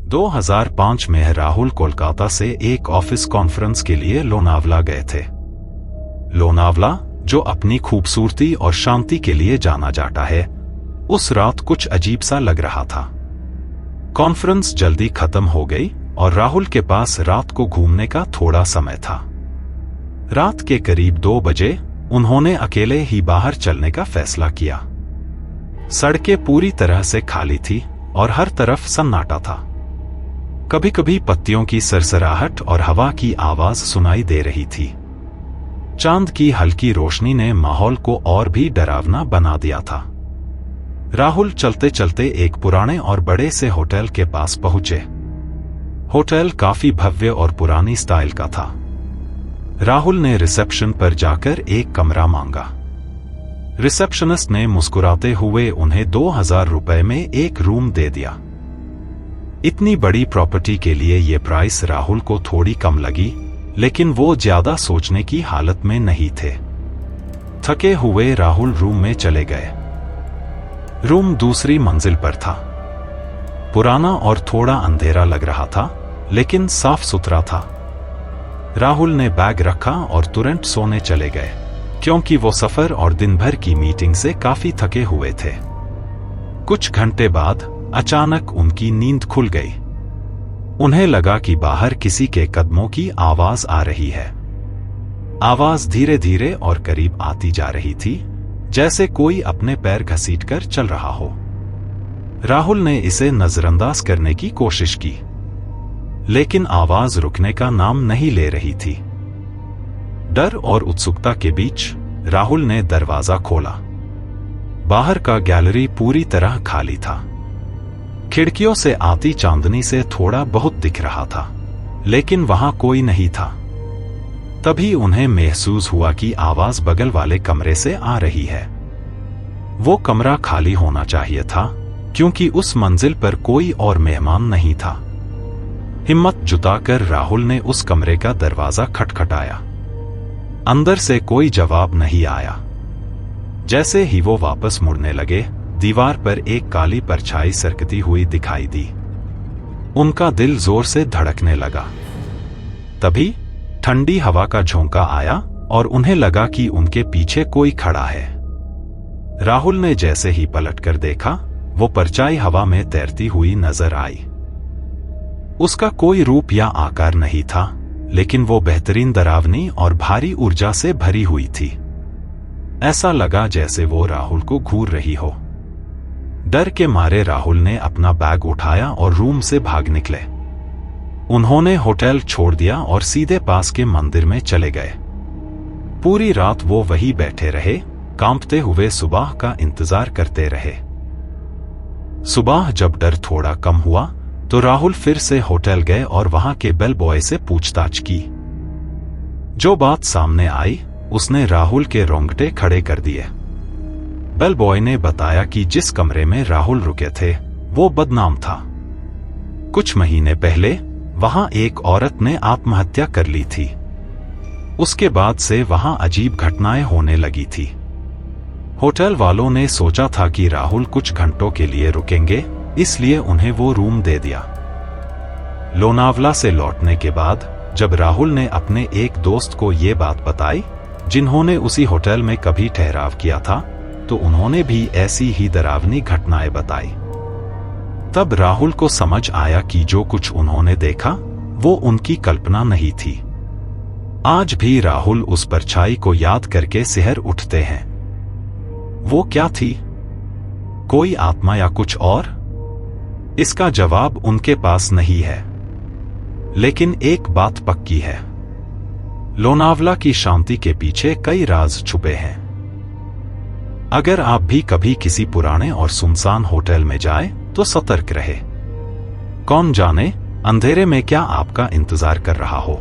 2005 में राहुल कोलकाता से एक ऑफिस कॉन्फ्रेंस के लिए लोनावला गए थे। लोनावला, जो अपनी खूबसूरती और शांति के लिए जाना जाता है, उस रात कुछ अजीब सा लग रहा था। कॉन्फ्रेंस जल्दी खत्म हो गई और राहुल के पास रात को घूमने का थोड़ा समय था। रात के करीब 2 बजे उन्होंने अकेले ही बाहर चलने का फैसला किया। सड़कें पूरी तरह से खाली थी और हर तरफ सन्नाटा था। कभी कभी पत्तियों की सरसराहट और हवा की आवाज सुनाई दे रही थी। चांद की हल्की रोशनी ने माहौल को और भी डरावना बना दिया था। राहुल चलते चलते एक पुराने और बड़े से होटल के पास पहुंचे। होटल काफी भव्य और पुरानी स्टाइल का था। राहुल ने रिसेप्शन पर जाकर एक कमरा मांगा। रिसेप्शनिस्ट ने मुस्कुराते हुए उन्हें 2000 रुपए में एक रूम दे दिया। इतनी बड़ी प्रॉपर्टी के लिए ये प्राइस राहुल को थोड़ी कम लगी, लेकिन वो ज्यादा सोचने की हालत में नहीं थे। थके हुए राहुल रूम में चले गए। रूम दूसरी मंजिल पर था। पुराना और थोड़ा अंधेरा लग रहा था, लेकिन साफ सुथरा था। राहुल ने बैग रखा और तुरंत सोने चले गए, क्योंकि वो सफर और दिन भर की मीटिंग से काफी थके हुए थे। कुछ घंटे बाद अचानक उनकी नींद खुल गई। उन्हें लगा कि बाहर किसी के कदमों की आवाज आ रही है। आवाज धीरे धीरे और करीब आती जा रही थी, जैसे कोई अपने पैर घसीटकर चल रहा हो। राहुल ने इसे नजरअंदाज करने की कोशिश की, लेकिन आवाज रुकने का नाम नहीं ले रही थी। डर और उत्सुकता के बीच राहुल ने दरवाजा खोला। बाहर का गैलरी पूरी तरह खाली था। खिड़कियों से आती चांदनी से थोड़ा बहुत दिख रहा था, लेकिन वहां कोई नहीं था। तभी उन्हें महसूस हुआ कि आवाज बगल वाले कमरे से आ रही है। वो कमरा खाली होना चाहिए था, क्योंकि उस मंजिल पर कोई और मेहमान नहीं था। हिम्मत जुटाकर राहुल ने उस कमरे का दरवाजा खटखटाया। अंदर से कोई जवाब नहीं आया। जैसे ही वो वापस मुड़ने लगे, दीवार पर एक काली परछाई सरकती हुई दिखाई दी। उनका दिल जोर से धड़कने लगा। तभी ठंडी हवा का झोंका आया और उन्हें लगा कि उनके पीछे कोई खड़ा है। राहुल ने जैसे ही पलटकर देखा, वो परछाई हवा में तैरती हुई नजर आई। उसका कोई रूप या आकार नहीं था, लेकिन वो बेहतरीन डरावनी और भारी ऊर्जा से भरी हुई थी। ऐसा लगा जैसे वो राहुल को घूर रही हो। डर के मारे राहुल ने अपना बैग उठाया और रूम से भाग निकले। उन्होंने होटल छोड़ दिया और सीधे पास के मंदिर में चले गए। पूरी रात वो वहीं बैठे रहे, कांपते हुए सुबह का इंतजार करते रहे। सुबह जब डर थोड़ा कम हुआ, तो राहुल फिर से होटल गए और वहां के बेल बॉय से पूछताछ की। जो बात सामने आई, उसने राहुल के रोंगटे खड़े कर दिए। बेल बॉय ने बताया कि जिस कमरे में राहुल रुके थे, वो बदनाम था। कुछ महीने पहले वहां एक औरत ने आत्महत्या कर ली थी। उसके बाद से वहां अजीब घटनाएं होने लगी थी। होटल वालों ने सोचा था कि राहुल कुछ घंटों के लिए रुकेंगे, इसलिए उन्हें वो रूम दे दिया। लोनावला से लौटने के बाद जब राहुल ने अपने एक दोस्त को ये बात बताई, जिन्होंने उसी होटल में कभी ठहराव किया था, तो उन्होंने भी ऐसी ही डरावनी घटनाएं बताई। तब राहुल को समझ आया कि जो कुछ उन्होंने देखा, वो उनकी कल्पना नहीं थी। आज भी राहुल उस परछाई को याद करके सिहर उठते हैं। वो क्या थी? कोई आत्मा या कुछ और? इसका जवाब उनके पास नहीं है, लेकिन एक बात पक्की है। लोनावला की शांति के पीछे कई राज छुपे हैं। अगर आप भी कभी किसी पुराने और सुनसान होटल में जाएं, तो सतर्क रहे। कौन जाने अंधेरे में क्या आपका इंतजार कर रहा हो।